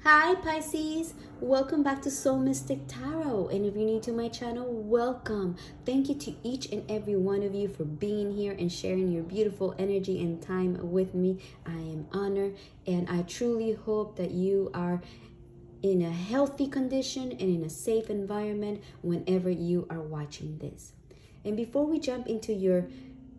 Hi Pisces, welcome back to Soul Mystic Tarot, and if you're new to my channel, welcome. Thank you to each and every one of you for being here and sharing your beautiful energy and time with me. I am honored, and I truly hope that you are in a healthy condition and in a safe environment whenever you are watching this. And before we jump into your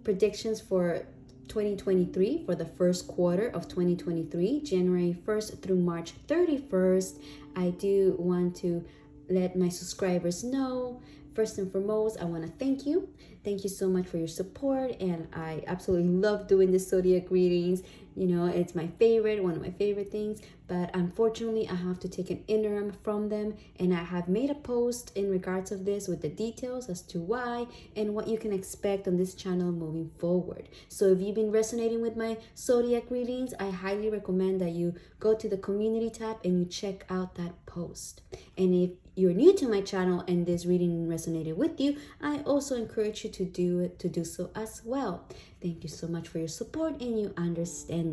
predictions for 2023, for the first quarter of 2023, January 1st through March 31st, I do want to let my subscribers know. First and foremost, I want to thank you. Thank you so much for your support, and I absolutely love doing the zodiac readings. You know, it's my favorite, one of my favorite things, but unfortunately I have to take an interim from them, and I have made a post in regards of this with the details as to why and what you can expect on this channel moving forward. So if you've been resonating with my zodiac readings, I highly recommend that you go to the community tab and you check out that post. And if you're new to my channel and this reading resonated with you, I also encourage you to do so as well. Thank you so much for your support and your understanding.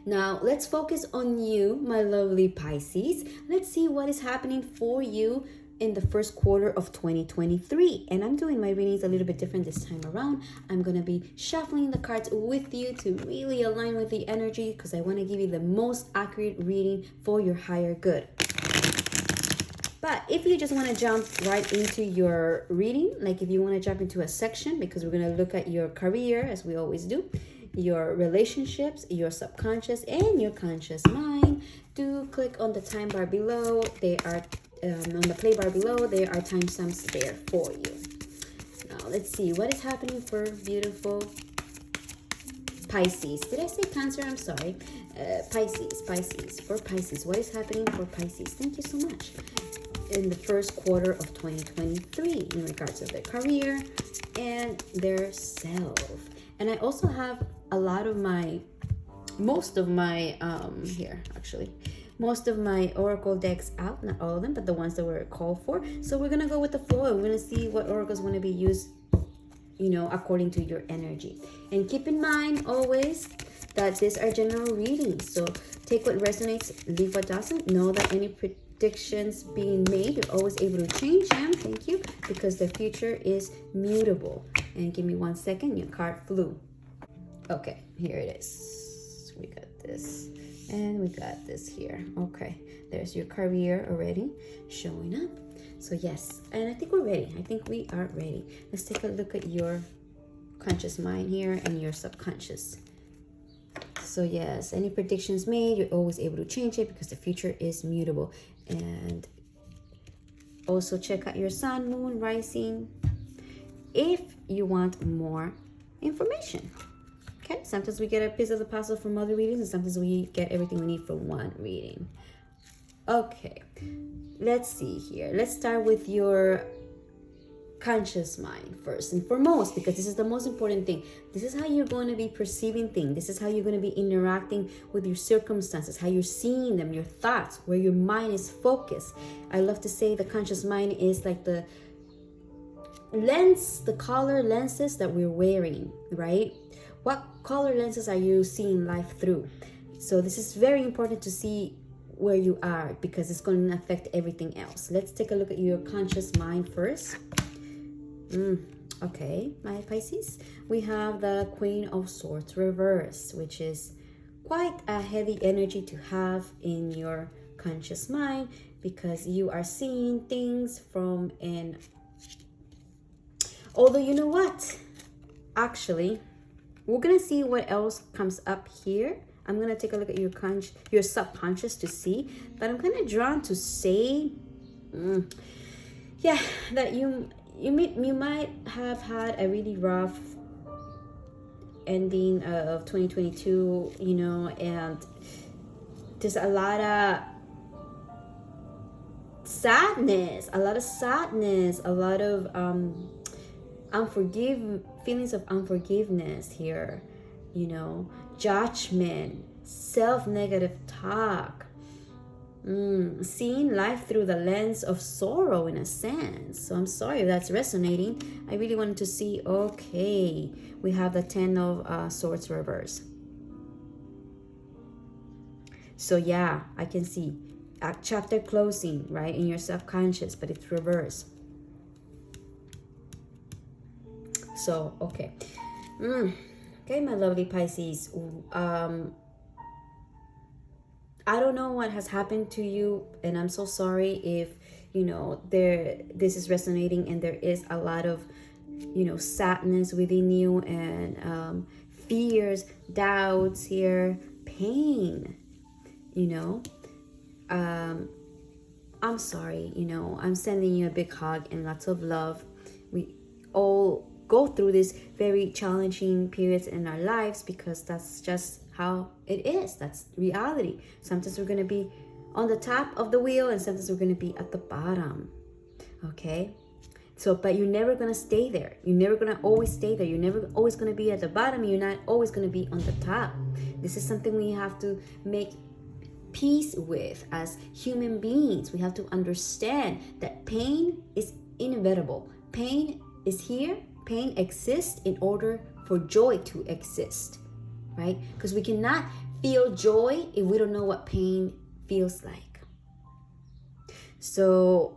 Now, let's focus on you, my lovely Pisces. Let's see what is happening for you in the first quarter of 2023. And I'm doing my readings a little bit different this time around. I'm going to be shuffling the cards with you to really align with the energy, because I want to give you the most accurate reading for your higher good. But if you just want to jump right into your reading, like if you want to jump into a section, because we're going to look at your career, as we always do, your relationships, your subconscious, and your conscious mind, do click on the time bar below. They are on the play bar below. There are timestamps there for you. Now, let's see what is happening for beautiful Pisces. Did I say Cancer? I'm sorry. Pisces. For Pisces. What is happening for Pisces? Thank you so much. In the first quarter of 2023 in regards to their career and their self. And I also have most of my oracle decks out, not all of them, but the ones that were called for. So we're gonna go with the flow, and we're gonna see what oracles want to be used, you know, according to your energy. And keep in mind always that these are general readings, so take what resonates, leave what doesn't. Know that any predictions being made, you're always able to change them. Thank you, because the future is mutable. And give me 1 second, your card flew. Okay, here it is. We got this and we got this here. Okay, there's your career already showing up. So yes, and I think we're ready. I think we are ready. Let's take a look at your conscious mind here and your subconscious. So yes, any predictions made, you're always able to change it because the future is mutable. And also check out your sun, moon, rising if you want more information. Okay, sometimes we get a piece of the puzzle from other readings, and sometimes we get everything we need from one reading. Okay, let's see here. Let's start with your conscious mind first and foremost, because this is the most important thing. This is how you're going to be perceiving things. This is how you're going to be interacting with your circumstances, how you're seeing them, your thoughts, where your mind is focused. I love to say the conscious mind is like the lens, the color lenses that we're wearing, right? What color lenses are you seeing life through? So this is very important to see where you are, because it's going to affect everything else. Let's take a look at your conscious mind first. Okay, my Pisces, we have the Queen of Swords reverse, which is quite a heavy energy to have in your conscious mind, because you are seeing things from an... Although, you know what? Actually, we're going to see what else comes up here. I'm going to take a look at your subconscious to see, but I'm kind of drawn to say, that you might have had a really rough ending of 2022, you know, and there's a lot of sadness, a lot of feelings of unforgiveness here, you know, judgment, self-negative talk, seeing life through the lens of sorrow in a sense. So I'm sorry if that's resonating. I really wanted to see, okay, we have the 10 of Swords reverse. So yeah, I can see a chapter closing, right, in your subconscious, but it's reverse. So, okay. Okay, my lovely Pisces. I don't know what has happened to you, and I'm so sorry if, this is resonating and there is a lot of, sadness within you, and fears, doubts here, pain, I'm sorry, I'm sending you a big hug and lots of love. We all go through these very challenging periods in our lives because that's just how it is. That's reality. Sometimes we're going to be on the top of the wheel and sometimes we're going to be at the bottom. Okay? So, but you're never going to stay there. You're never going to always stay there. You're never always going to be at the bottom. You're not always going to be on the top. This is something we have to make peace with as human beings. We have to understand that pain is inevitable. Pain is here. Pain exists in order for joy to exist, right? Because we cannot feel joy if we don't know what pain feels like. So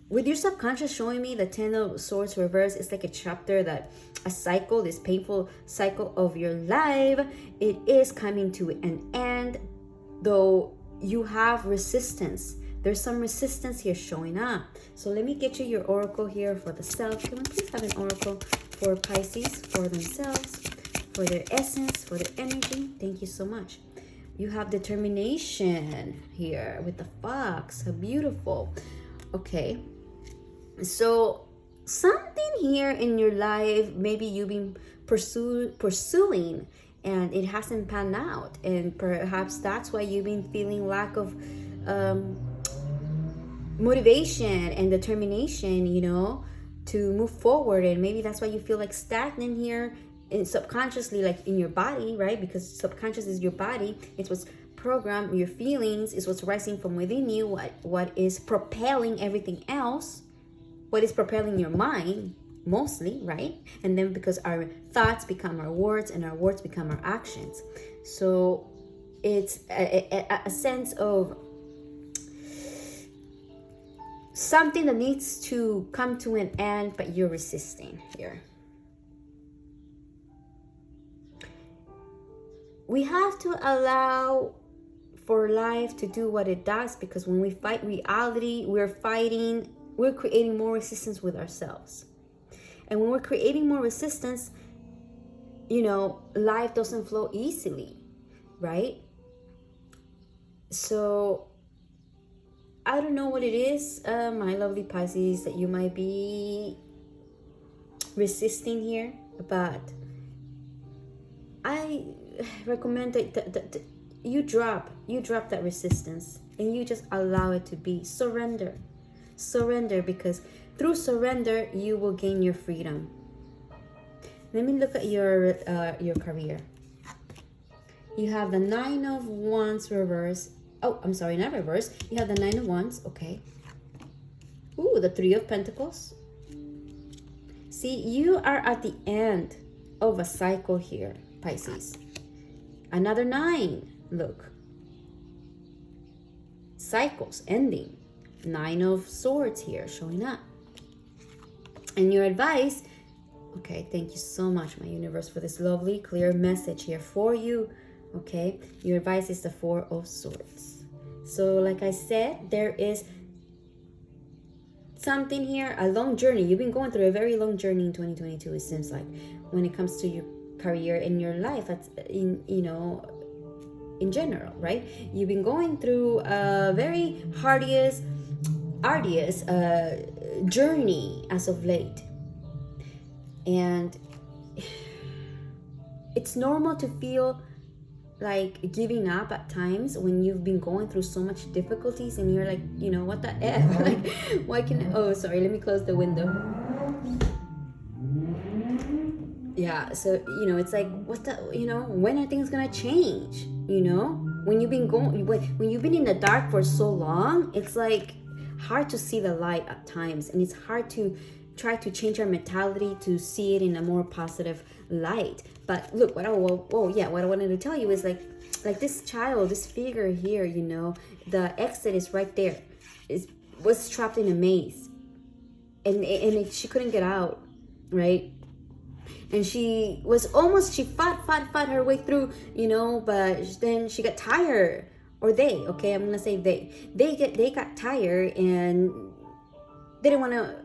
with your subconscious showing me the 10 of Swords reverse, it's like a chapter that a cycle, this painful cycle of your life, it is coming to an end, though you have resistance. There's some resistance here showing up. So let me get you your oracle here for the self. Can we please have an oracle for Pisces, for themselves, for their essence, for their energy? Thank you so much. You have determination here with the fox. How beautiful. Okay. So something here in your life, maybe you've been pursuing and it hasn't panned out. And perhaps that's why you've been feeling lack of motivation and determination, to move forward. And maybe that's why you feel like stagnant here and subconsciously, like in your body, right? Because subconscious is your body. It's what's programmed, your feelings is what's rising from within you, what is propelling everything else, what is propelling your mind mostly, right? And then because our thoughts become our words and our words become our actions. So it's a sense of something that needs to come to an end, but you're resisting here. We have to allow for life to do what it does, because when we fight reality, we're creating more resistance with ourselves. And when we're creating more resistance, life doesn't flow easily, right? So I don't know what it is, my lovely Pisces, that you might be resisting here, but I recommend that you drop that resistance and you just allow it to be. Surrender, because through surrender you will gain your freedom. Let me look at your career. You have the 9 of Wands reverse. Oh, I'm sorry, not reverse. You have the 9 of Wands. Okay. Ooh, the 3 of Pentacles. See, you are at the end of a cycle here, Pisces. Another 9. Look. Cycles ending. 9 of Swords here showing up. And your advice, okay, thank you so much, my universe, for this lovely, clear message here for you. Okay, your advice is the 4 of Swords. So like I said, there is something here, a long journey. You've been going through a very long journey in 2022, it seems like, when it comes to your career and your life, in general, right? You've been going through a very arduous journey as of late. And it's normal to feel like giving up at times when you've been going through so much difficulties and you're like, what the F? Like, why oh, sorry, let me close the window. Yeah, so, it's like, what the, when are things gonna change? When you've been in the dark for so long, it's like hard to see the light at times, and it's hard to try to change our mentality to see it in a more positive light. But look, what I wanted to tell you is, like, like this child, this figure here, you know, the exit is right there. It was trapped in a maze, and she couldn't get out, right? And she fought her way through, you know, but then she got tired. Or okay, I'm gonna say they got tired and they didn't want to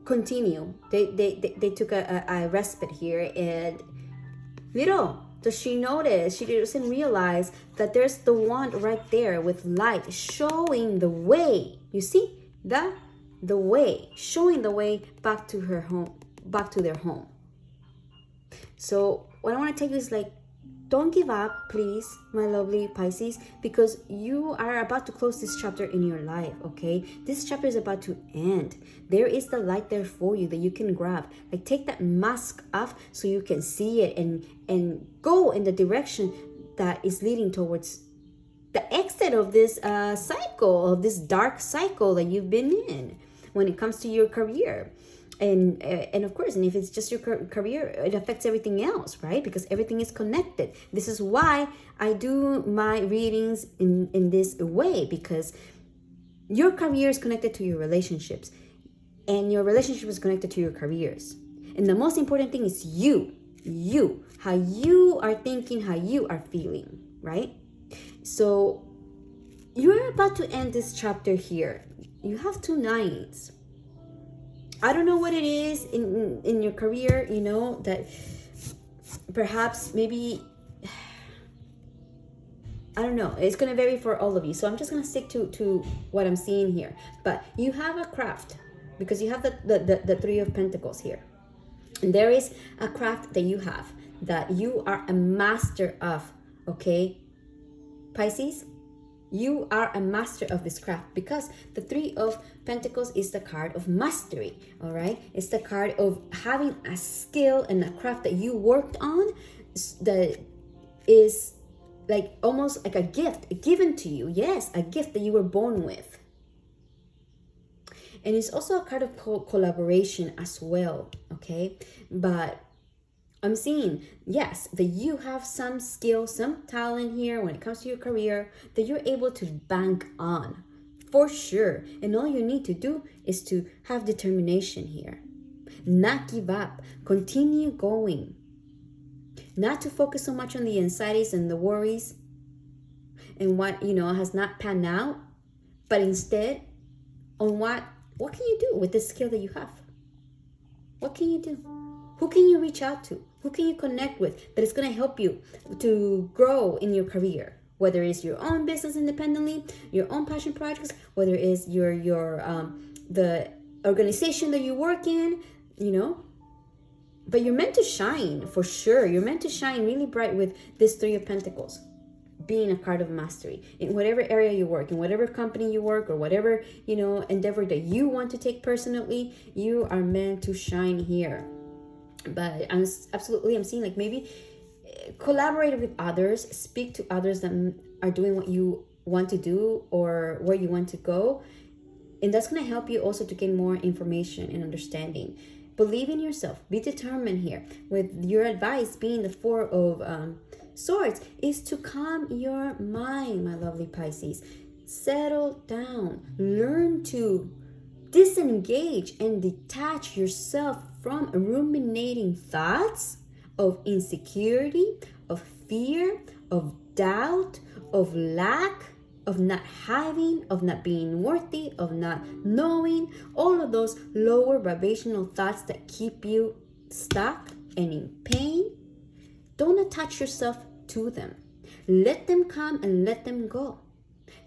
continue. They took a respite here, and little does she notice, she doesn't realize that there's the wand right there with light showing the way. You see the way, showing the way back to her home, back to their home. So what I want to tell you is, like, don't give up, please, my lovely Pisces, because you are about to close this chapter in your life, okay? This chapter is about to end. There is the light there for you that you can grab. Like, take that mask off so you can see it and go in the direction that is leading towards the exit of this cycle, of this dark cycle that you've been in when it comes to your career. And of course, and if it's just your career, it affects everything else, right? Because everything is connected. This is why I do my readings in this way, because your career is connected to your relationships, and your relationship is connected to your careers. And the most important thing is you, how you are thinking, how you are feeling, right? So you're about to end this chapter here. You have 2 nines. I don't know what it is in your career, you know, that perhaps maybe, I don't know. It's going to vary for all of you. So I'm just going to stick to what I'm seeing here. But you have a craft, because you have the 3 of Pentacles here. And there is a craft that you have that you are a master of, okay? Pisces, you are a master of this craft, because the 3 of Pentacles is the card of mastery, all right? It's the card of having a skill and a craft that you worked on that is like almost like a gift given to you. Yes, a gift that you were born with. And it's also a card of collaboration as well, okay? But I'm seeing, yes, that you have some skill, some talent here when it comes to your career that you're able to bank on, for sure. And all you need to do is to have determination here. Not give up. Continue going. Not to focus so much on the anxieties and the worries and what, you know, has not panned out, but instead on what can you do with the skill that you have? What can you do? Who can you reach out to? Who can you connect with that is going to help you to grow in your career? Whether it's your own business independently, your own passion projects, whether it's your the organization that you work in, you know. But you're meant to shine, for sure. You're meant to shine really bright with this 3 of Pentacles, being a card of mastery in whatever area you work, in whatever company you work, or whatever, you know, endeavor that you want to take personally. You are meant to shine here. But I'm seeing, like, maybe collaborate with others, speak to others that are doing what you want to do or where you want to go, and that's going to help you also to gain more information and understanding. Believe in yourself. Be determined here. With your advice being the 4 of Swords is to calm your mind, my lovely Pisces. Settle down. Learn to disengage and detach yourself from ruminating thoughts of insecurity, of fear, of doubt, of lack, of not having, of not being worthy, of not knowing, all of those lower vibrational thoughts that keep you stuck and in pain. Don't attach yourself to them. Let them come and let them go.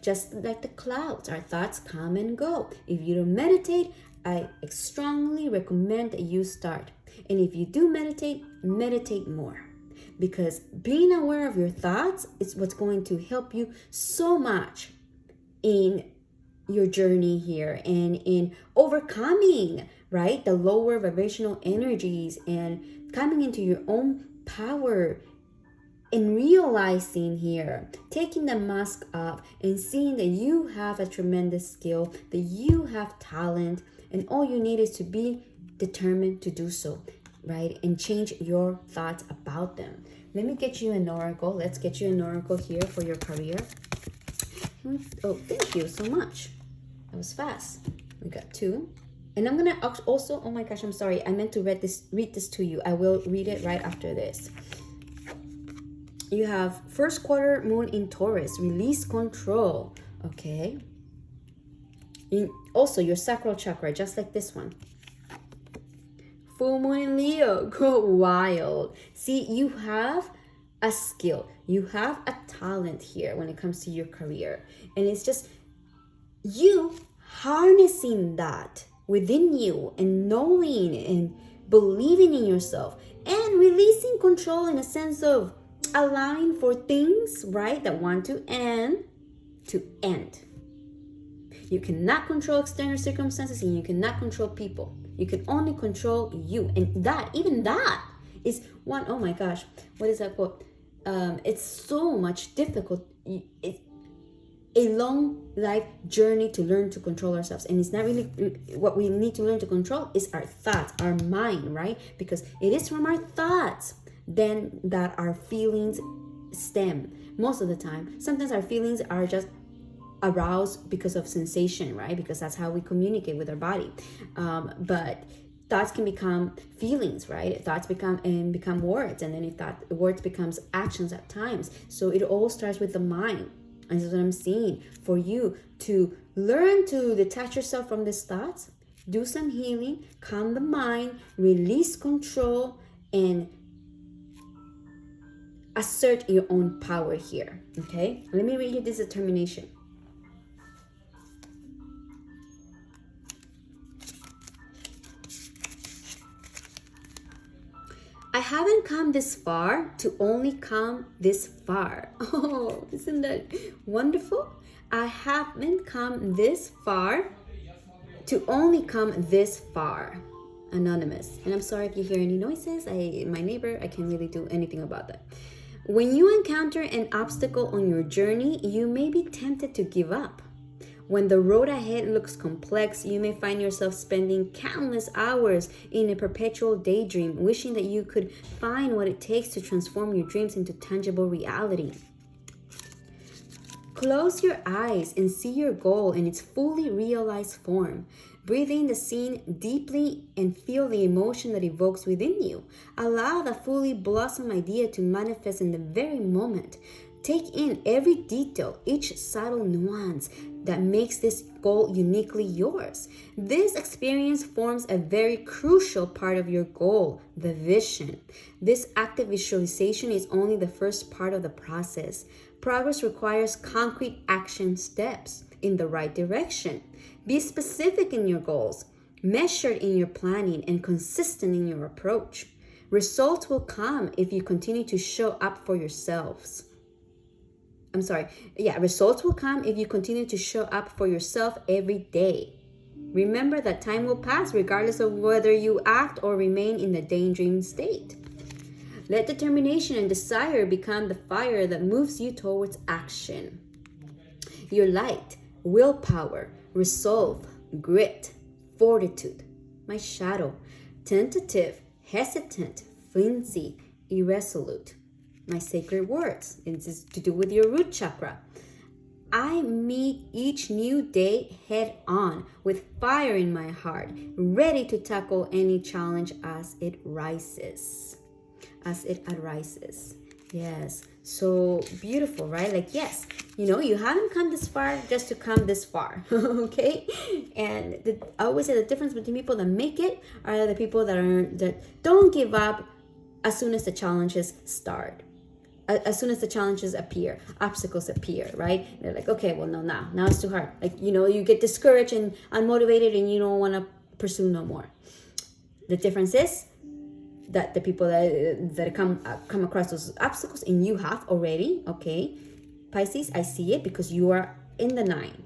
Just like the clouds, our thoughts come and go. If you don't meditate, I strongly recommend that you start. And if you do meditate, meditate more. Because being aware of your thoughts is what's going to help you so much in your journey here and in overcoming, right, the lower vibrational energies and coming into your own power and realizing here, taking the mask off and seeing that you have a tremendous skill, that you have talent, and all you need is to be determined to do so. right? And change your thoughts about them. Let me get you an oracle. Let's get you an oracle here for your career. Oh, thank you so much. That was fast. We got 2. And I'm gonna also, oh my gosh, I'm sorry. I meant to read this to you. I will read it right after this. You have first quarter moon in Taurus, release control. Okay. Also, your sacral chakra, just like this one. Full moon in Leo, go wild. See, you have a skill. You have a talent here when it comes to your career. And it's just you harnessing that within you and knowing and believing in yourself and releasing control in a sense of allowing for things, right, that want to end. You cannot control external circumstances and you cannot control people. You can only control you. And even that is one, oh my gosh, what is that quote? It's so much difficult. It's a long life journey to learn to control ourselves. And it's not really, what we need to learn to control is our thoughts, our mind, right? Because it is from our thoughts then that our feelings stem most of the time. Sometimes our feelings are just aroused because of sensation, right? Because that's how we communicate with our body. But thoughts can become feelings, right? Thoughts become words, and then if that words becomes actions at times. So it all starts with the mind. And this is what I'm seeing for you, to learn to detach yourself from these thoughts, do some healing, calm the mind, release control, and assert your own power here. Okay, let me read you this determination. I haven't come this far to only come this far. Oh, isn't that wonderful? I haven't come this far to only come this far. Anonymous. And I'm sorry if you hear any noises. My neighbor, I can't really do anything about that. When you encounter an obstacle on your journey, you may be tempted to give up. When the road ahead looks complex, you may find yourself spending countless hours in a perpetual daydream, wishing that you could find what it takes to transform your dreams into tangible reality. Close your eyes and see your goal in its fully realized form. Breathe in the scene deeply and feel the emotion that evokes within you. Allow the fully blossomed idea to manifest in the very moment. Take in every detail, each subtle nuance that makes this goal uniquely yours. This experience forms a very crucial part of your goal, the vision. This active visualization is only the first part of the process. Progress requires concrete action steps in the right direction. Be specific in your goals, measured in your planning, and consistent in your approach. Results will come if you continue to show up for yourselves. Results will come if you continue to show up for yourself every day. Remember that time will pass regardless of whether you act or remain in the daydream state. Let determination and desire become the fire that moves you towards action. Your light, willpower, resolve, grit, fortitude. My shadow, tentative, hesitant, flimsy, irresolute. My sacred words. It's to do with your root chakra. I meet each new day head on with fire in my heart, ready to tackle any challenge as it rises. Yes. So beautiful, right? Like, yes, you haven't come this far just to come this far. Okay. And I always say the difference between people that make it are the people that don't give up as soon as the challenges start. As soon as the challenges appear, obstacles appear, right? They're like, okay, well, no, now it's too hard. Like, you get discouraged and unmotivated and you don't want to pursue no more. The difference is that the people that come across those obstacles, and you have already, okay, Pisces, I see it because you are in the 9.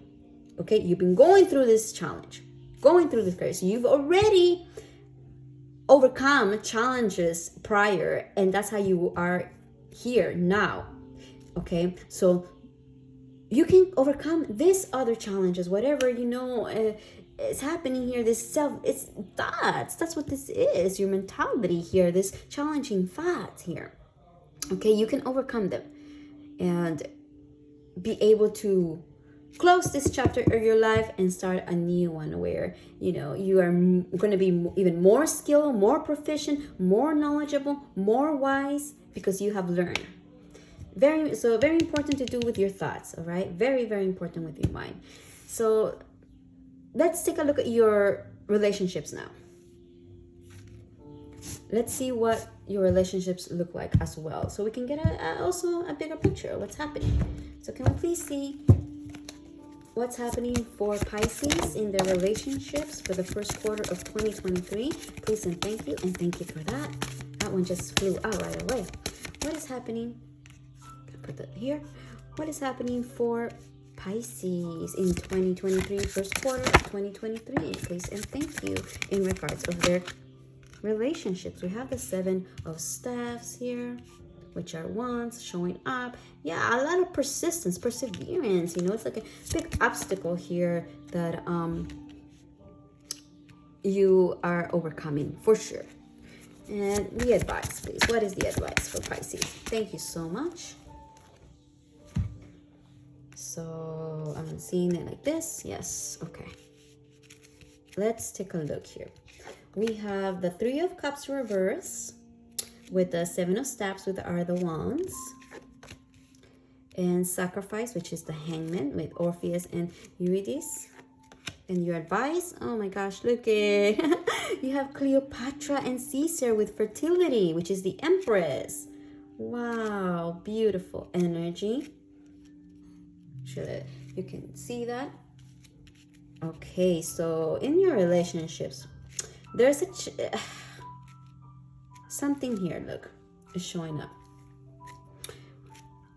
Okay, you've been going through this challenge, going through this career. So you've already overcome challenges prior, and that's how you are here now. Okay, so you can overcome these other challenges, whatever is happening here, it's thoughts. That's what this is, your mentality here, this challenging thoughts here. Okay, you can overcome them and be able to close this chapter of your life and start a new one where, you know, you are going to be even more skilled, more proficient, more knowledgeable, more wise, because you have learned. Very important to do with your thoughts. All right, very important with your mind. So let's take a look at your relationships now. Let's see what your relationships look like as well, so we can get also a bigger picture of what's happening. So can we please see what's happening for Pisces in their relationships for the first quarter of 2023? Please and thank you for that. That one just flew out right away. What is happening? Put that here. What is happening for Pisces in 2023, first quarter of 2023? Please and thank you in regards of their relationships. We have the 7 of Staffs here, which are wands showing up. Yeah, a lot of persistence, perseverance. You know, it's like a big obstacle here that you are overcoming for sure. And the advice, please. What is the advice for Pisces? Thank you so much. So I'm seeing it like this. Yes. Okay. Let's take a look here. We have the 3 of Cups reverse with the 7 of Staffs with the Wands, and Sacrifice, which is the Hangman with Orpheus and Eurydice. And your advice, oh my gosh, look it. You have Cleopatra and Caesar with Fertility, which is the Empress. Wow, beautiful energy. Sure that you can see that. Okay, so in your relationships, there's something here, look, is showing up.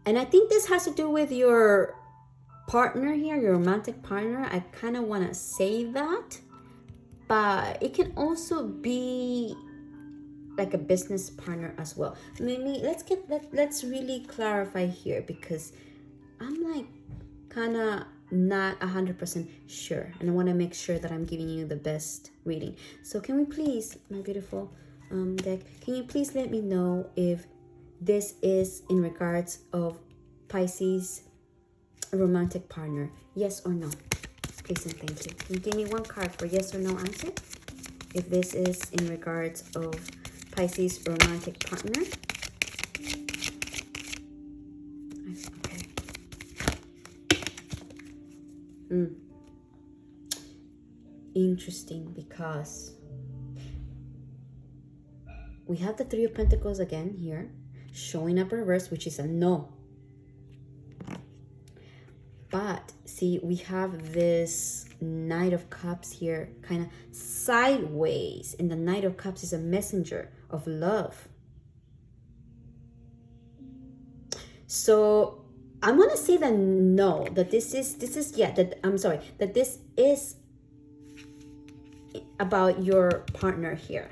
And I think this has to do with your partner here, your romantic partner. I kind of want to say that, but it can also be like a business partner as well. Maybe let's really clarify here, because I'm like kind of not 100% sure, and I want to make sure that I'm giving you the best reading. So can we please, my beautiful deck, can you please let me know if this is in regards of Pisces romantic partner? Yes or no? Please and thank you. Can you give me one card for yes or no answer? If this is in regards of Pisces romantic partner. Okay. Interesting, because we have the 3 of Pentacles again here, showing up reverse, which is a no. But see, we have this Knight of Cups here, kind of sideways, and the Knight of Cups is a messenger of love. So I'm gonna say that no, that this is that this is about your partner here,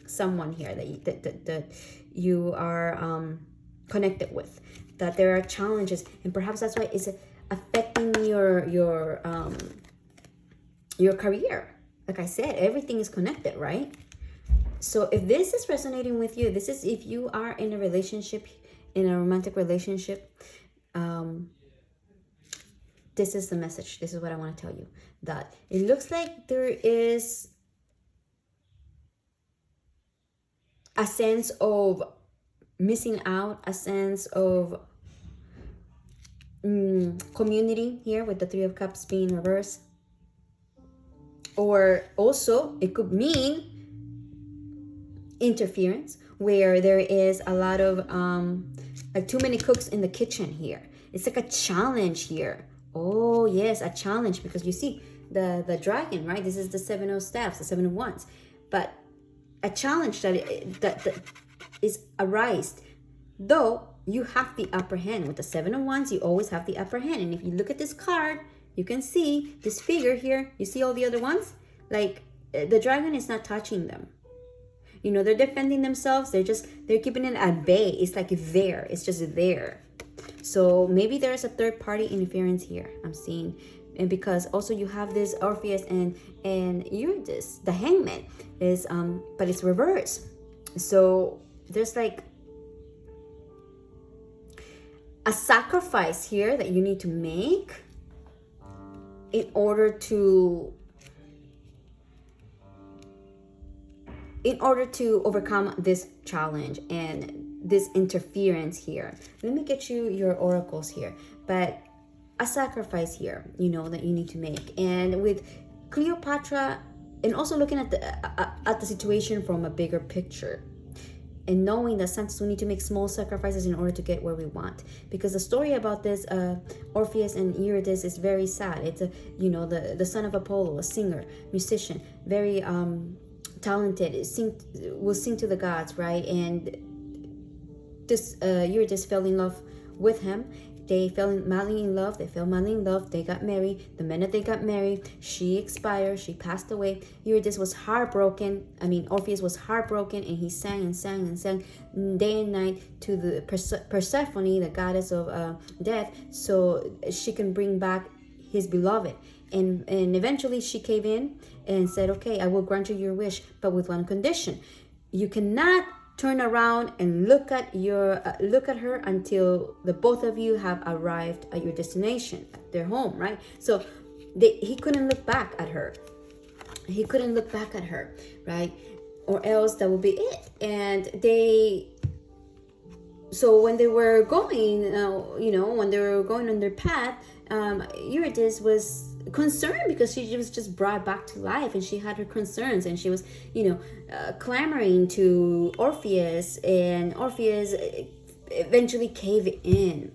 someone here that you are connected with, that there are challenges, and perhaps that's why it's affecting your career. Like I said, everything is connected, right? So if this is resonating with you, this is if you are in a relationship, in a romantic relationship, this is the message. This is what I want to tell you, that it looks like there is a sense of missing out, a sense of community here with the 3 of Cups being reversed. Or also it could mean interference, where there is a lot of like too many cooks in the kitchen here. It's like a challenge here. Oh yes, a challenge, because you see the dragon, right? This is the 7 of Staffs, the 7 of Wands, but a challenge that is arised, though you have the upper hand. With the 7 of Wands, you always have the upper hand. And if you look at this card, you can see this figure here. You see all the other ones? Like, the dragon is not touching them. You know, they're defending themselves. They're keeping it at bay. It's like there. It's just there. So maybe there's a third party interference here, I'm seeing. And because also you have this Orpheus and Eurydice, the Hangman is but it's reversed. So there's like a sacrifice here that you need to make in order to overcome this challenge and this interference here. Let me get you your oracles here. But a sacrifice here, you know, that you need to make. And with Cleopatra, and also looking at the situation from a bigger picture, and knowing that sometimes we need to make small sacrifices in order to get where we want. Because the story about this Orpheus and Eurydice is very sad. It's the son of Apollo, a singer, musician, very talented, will sing to the gods, right? And this Eurydice fell in love with him. They fell madly in love. They got married. The minute they got married, she expired. She passed away. Eurydice was heartbroken. Orpheus was heartbroken, and he sang and sang and sang day and night to the Persephone, the goddess of death, so she can bring back his beloved. And eventually she came in and said, okay, I will grant you your wish, but with one condition. You cannot turn around and look at her until the both of you have arrived at your destination, at their home, right? So he couldn't look back at her. Right? Or else that would be it. And so when they were going, when they were going on their path, Eurydice was concerned because she was just brought back to life, and she had her concerns, and she was clamoring to Orpheus, and Orpheus eventually caved in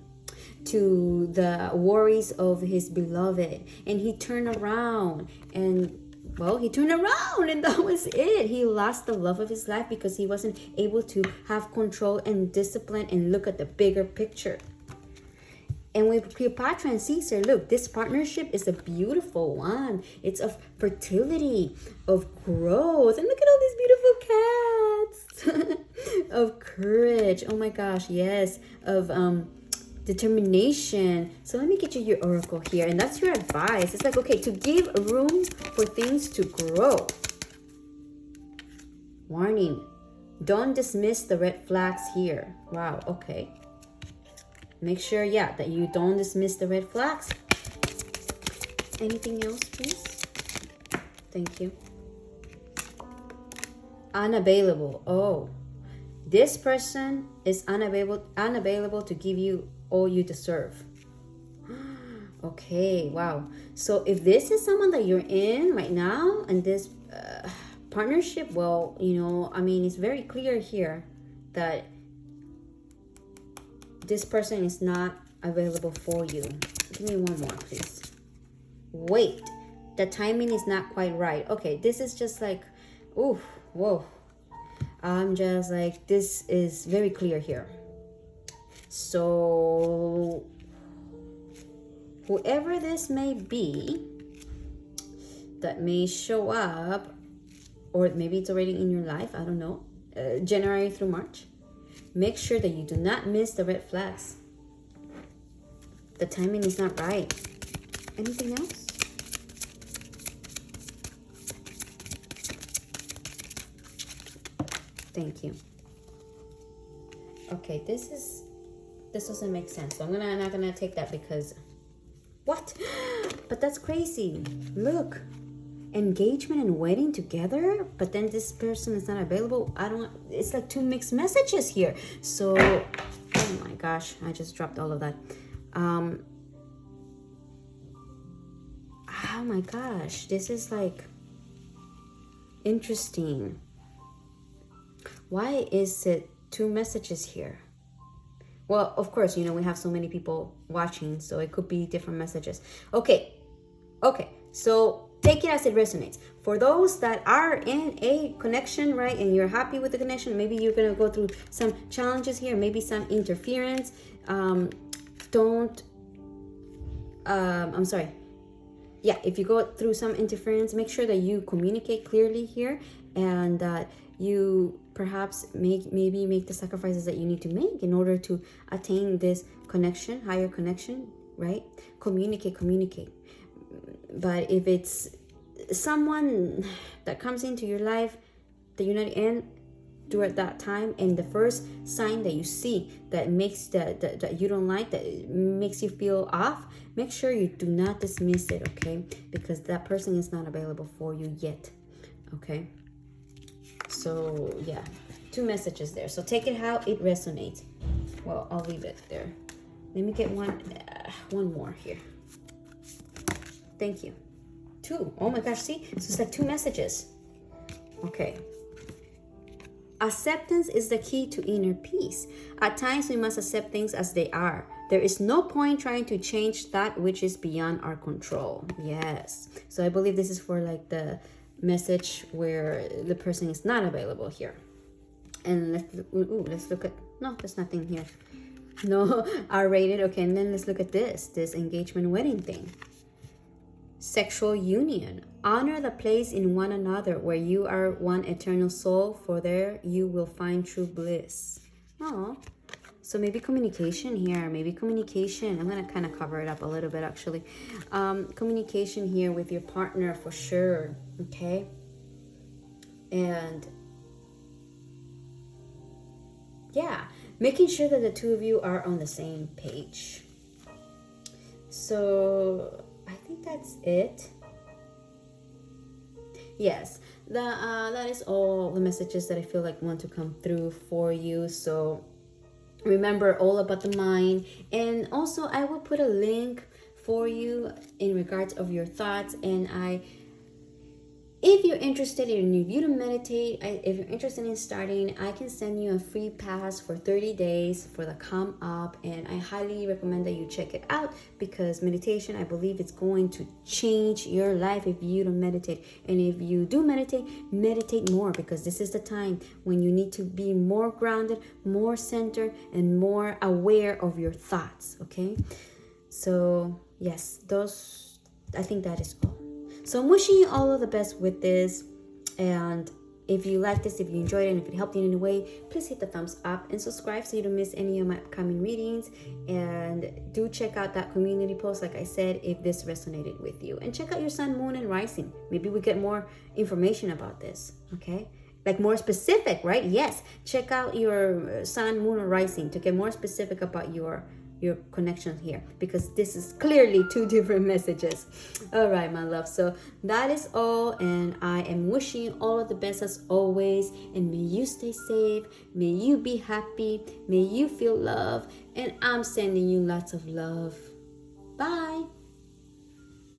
to the worries of his beloved, and he turned around and that was it. He lost the love of his life because he wasn't able to have control and discipline and look at the bigger picture. And with Cleopatra and Caesar, look, this partnership is a beautiful one. It's of fertility, of growth. And look at all these beautiful cats. Of courage. Oh my gosh, yes. Of determination. So let me get you your oracle here. And that's your advice. It's like, okay, to give room for things to grow. Warning. Don't dismiss the red flags here. Wow, okay. Make sure, that you don't dismiss the red flags. Anything else, please? Thank you. Unavailable. Oh, this person is unavailable to give you all you deserve. Okay, wow. So if this is someone that you're in right now, and this partnership, well, it's very clear here that this person is not available for you. Give me one more, please. Wait, the timing is not quite right. Okay, this is just like, ooh, whoa. I'm just like, this is very clear here. So, whoever this may be that may show up, or maybe it's already in your life, I don't know, January through March. Make sure that you do not miss the red flags. The timing is not right. Anything else? Thank you. Okay, this doesn't make sense. So I'm not gonna take that because what? But that's crazy. Look. Engagement and wedding together, but then this person is not available. It's like two mixed messages here. So, oh my gosh, I just dropped all of that. Oh my gosh, this is like interesting. Why is it two messages here? Well, of course, we have so many people watching, so it could be different messages. Okay, so take it as it resonates. For those that are in a connection, right, and you're happy with the connection, maybe you're going to go through some challenges here, maybe some interference. If you go through some interference, make sure that you communicate clearly here, and that you perhaps maybe make the sacrifices that you need to make in order to attain this connection, higher connection, right? Communicate. But if it's someone that comes into your life that you're not in during that time, and the first sign that you see that makes that you don't like, that makes you feel off, make sure you do not dismiss it, okay? Because that person is not available for you yet, okay? So yeah, 2 messages there. So take it how it resonates. Well, I'll leave it there. Let me get one more here. Thank you. 2. Oh my gosh, see? So it's like 2 messages. Okay. Acceptance is the key to inner peace. At times, we must accept things as they are. There is no point trying to change that which is beyond our control. Yes. So I believe this is for like the message where the person is not available here. And let's look at, no, there's nothing here. No, R-rated. Okay, and then let's look at this engagement wedding thing. Sexual union. Honor the place in one another where you are one eternal soul, for there you will find true bliss. Oh, so maybe communication here. Maybe communication. I'm going to kind of cover it up a little bit, actually. Communication here with your partner for sure. Okay. And yeah, making sure that the two of you are on the same page. So I think that's it. Yes, that is all the messages that I feel like want to come through for you. So remember, all about the mind. And also I will put a link for you in regards of your thoughts. And if you're interested in you to meditate, if you're interested in starting, I can send you a free pass for 30 days for the Come Up. And I highly recommend that you check it out, because meditation, I believe it's going to change your life if you don't meditate. And if you do meditate more, because this is the time when you need to be more grounded, more centered, and more aware of your thoughts, okay? So yes, I think that is all. So I'm wishing you all of the best with this. And if you like this, if you enjoyed it, and if it helped you in any way, please hit the thumbs up and subscribe so you don't miss any of my upcoming readings. And do check out that community post, like I said, if this resonated with you. And check out your sun, moon, and rising. Maybe we get more information about this, okay? Like more specific, right? Yes. Check out your sun, moon, or rising to get more specific about your connection here, because this is clearly 2 different messages. All right, my love. So that is all, and I am wishing you all of the best as always. And may you stay safe, may you be happy, may you feel love, and I'm sending you lots of love.